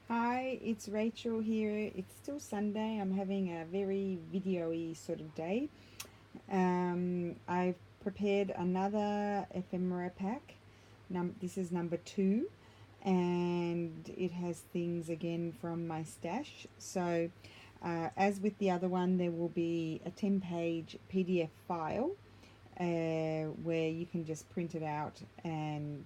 Hi, it's Rachel here. It's still Sunday. I'm having a very video-y sort of day. I've prepared another ephemera pack. This is number 2, and it has things again from my stash. So, as with the other one, there will be a 10-page PDF file where you can just print it out and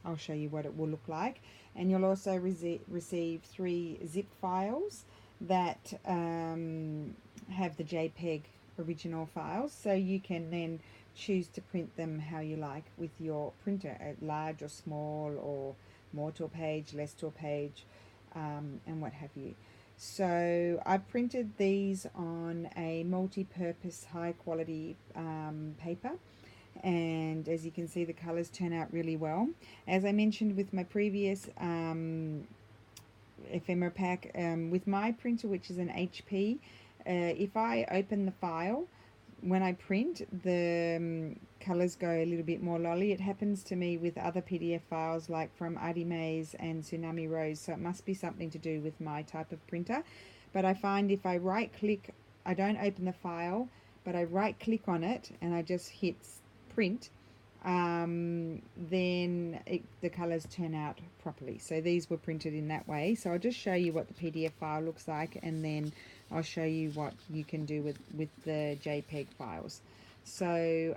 I'll show you what it will look like. And you'll also receive 3 zip files that have the JPEG original files, so you can then choose to print them how you like with your printer, large or small, or more to a page, less to a page, and what have you. So I printed these on a multi-purpose high quality paper, and as you can see, the colors turn out really well. As I mentioned with my previous ephemera pack, with my printer, which is an HP, if I open the file when I print, the colors go a little bit more lolly. It happens to me with other PDF files like from Artie Mays and Tsunami Rose, so it must be something to do with my type of printer. But I find if I right click, I don't open the file, but I right click on it and I just hit print, then the colors turn out properly. So these were printed in that way. So I'll just show you what the PDF file looks like, and then I'll show you what you can do with the JPEG files. So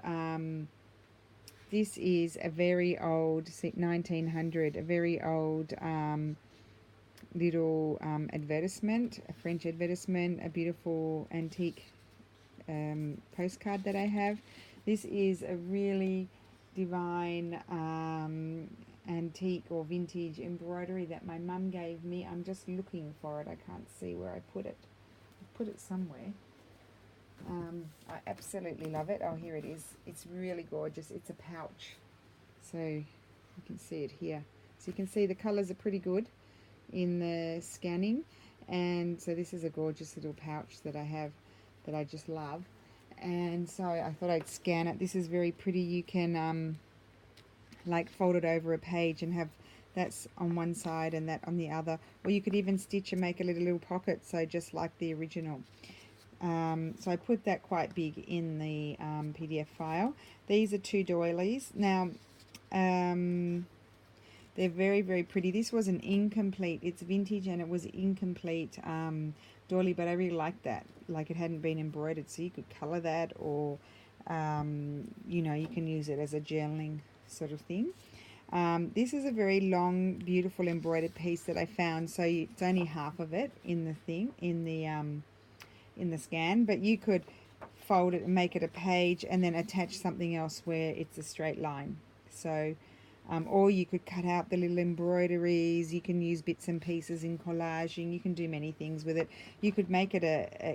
this is a very old 1900, a very old little advertisement, a French advertisement, a beautiful antique postcard that I have. This is a really divine antique or vintage embroidery that my mum gave me. I'm just looking for it. I can't see where I put it. I put it somewhere. I absolutely love it. Oh, here it is. It's really gorgeous. It's a pouch. So you can see it here. So you can see the colours are pretty good in the scanning. And so this is a gorgeous little pouch that I have that I just love. And so I thought I'd scan it. This is very pretty. You can like fold it over a page and have that's on one side and that on the other, or you could even stitch and make a little pocket, so just like the original. So I put that quite big in the PDF file. These are 2 doilies. Now they're very, very pretty. This was an incomplete, it's vintage and it was incomplete doily, but I really liked that. Like, it hadn't been embroidered, so you could colour that, or you know, you can use it as a journaling sort of thing. This is a very long, beautiful embroidered piece that I found. So it's only half of it in the thing, in the scan, but you could fold it and make it a page and then attach something else where it's a straight line. So or you could cut out the little embroideries. You can use bits and pieces in collaging. You can do many things with it. You could make it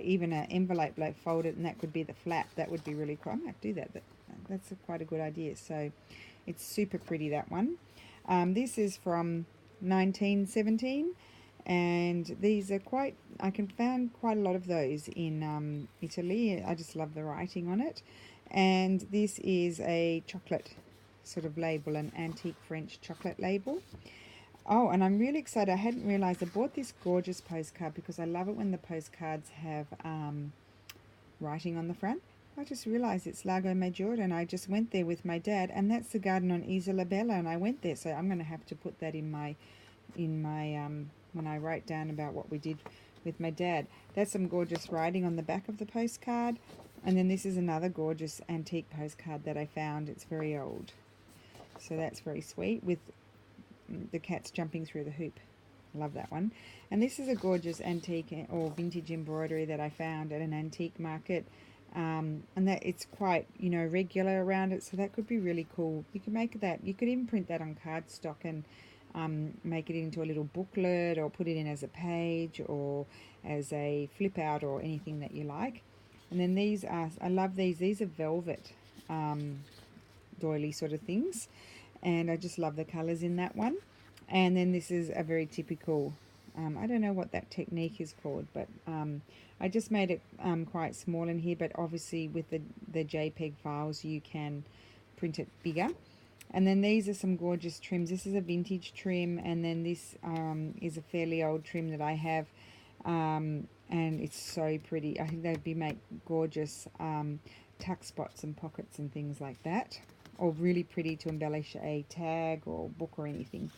even an envelope, like fold it, and that could be the flap. That would be really cool. I might do that. That's quite a good idea. So it's super pretty, that one. This is from 1917, and these are quite, I can find quite a lot of those in Italy. I just love the writing on it. And this is a chocolate sort of label, an antique French chocolate label. Oh, and I'm really excited. I hadn't realized I bought this gorgeous postcard because I love it when the postcards have writing on the front. I just realized it's Lago Maggiore, and I just went there with my dad, and that's the garden on Isola Bella, and I went there, so I'm going to have to put that in my when I write down about what we did with my dad. That's some gorgeous writing on the back of the postcard. And then this is another gorgeous antique postcard that I found. It's very old, so that's very sweet, with the cats jumping through the hoop. I love that one. And this is a gorgeous antique or vintage embroidery that I found at an antique market. And that it's quite, you know, regular around it, so that could be really cool. You can make that, you could even print that on cardstock and make it into a little booklet, or put it in as a page or as a flip out, or anything that you like. And then these are, I love these are velvet doily sort of things, and I just love the colors in that one. And then this is a very typical, I don't know what that technique is called, but I just made it quite small in here, but obviously with the JPEG files you can print it bigger. And then these are some gorgeous trims. This is a vintage trim, and then this is a fairly old trim that I have, and it's so pretty. I think they'd be make gorgeous tuck spots and pockets and things like that, or really pretty to embellish a tag or book or anything.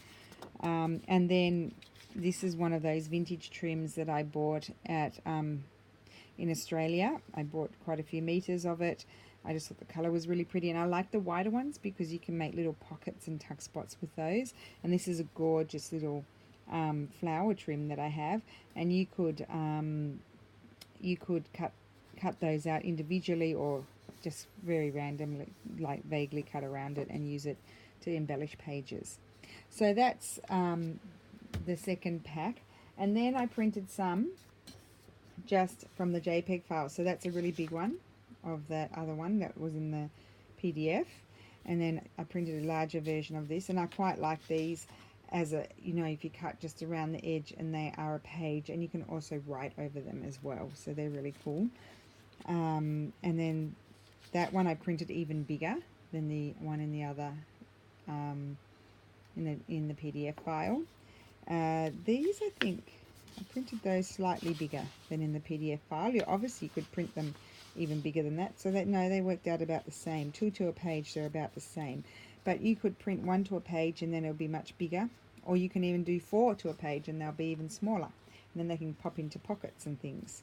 And then this is one of those vintage trims that I bought at in Australia. I bought quite a few meters of it. I just thought the colour was really pretty, and I like the wider ones because you can make little pockets and tuck spots with those. And this is a gorgeous little flower trim that I have, and you could cut those out individually or just very randomly, like vaguely cut around it and use it to embellish pages. So that's the second pack, and then I printed some just from the JPEG file. So that's a really big one of that other one that was in the PDF, and then I printed a larger version of this, and I quite like these as a, you know, if you cut just around the edge, and they are a page, and you can also write over them as well, so they're really cool. And then that one I printed even bigger than the one in the other in the PDF file. These, I think I printed those slightly bigger than in the PDF file. You obviously could print them even bigger than that, so that, no, they worked out about the same. 2 to a page, they're about the same, but you could print 1 to a page and then it'll be much bigger, or you can even do 4 to a page and they'll be even smaller, and then they can pop into pockets and things.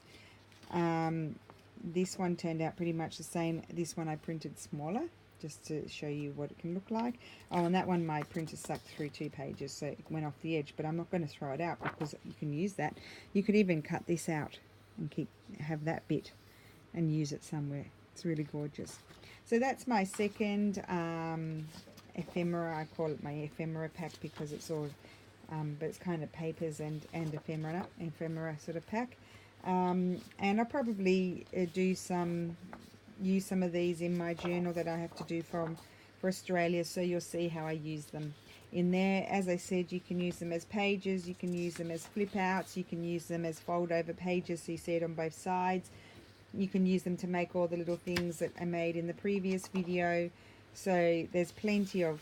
This one turned out pretty much the same. This one I printed smaller just to show you what it can look like. Oh, and that one my printer sucked through 2 pages, so it went off the edge, but I'm not going to throw it out because you can use that. You could even cut this out and have that bit and use it somewhere. It's really gorgeous. So that's my second ephemera. I call it my ephemera pack because it's all but it's kind of papers and ephemera sort of pack. And I'll probably use some of these in my journal that I have to do for Australia, so you'll see how I use them in there. As I said, you can use them as pages, you can use them as flip outs, you can use them as fold over pages so you see it on both sides. You can use them to make all the little things that I made in the previous video. So there's plenty of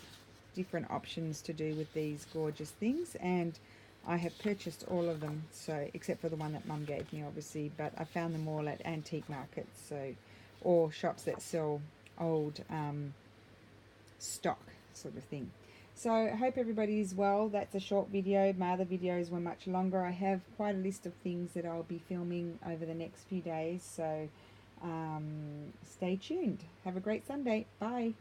different options to do with these gorgeous things, and I have purchased all of them, so except for the one that Mum gave me, obviously, but I found them all at antique markets, so, or shops that sell old stock sort of thing. So I hope everybody's well. That's a short video. My other videos were much longer. I have quite a list of things that I'll be filming over the next few days, so stay tuned. Have a great Sunday. Bye.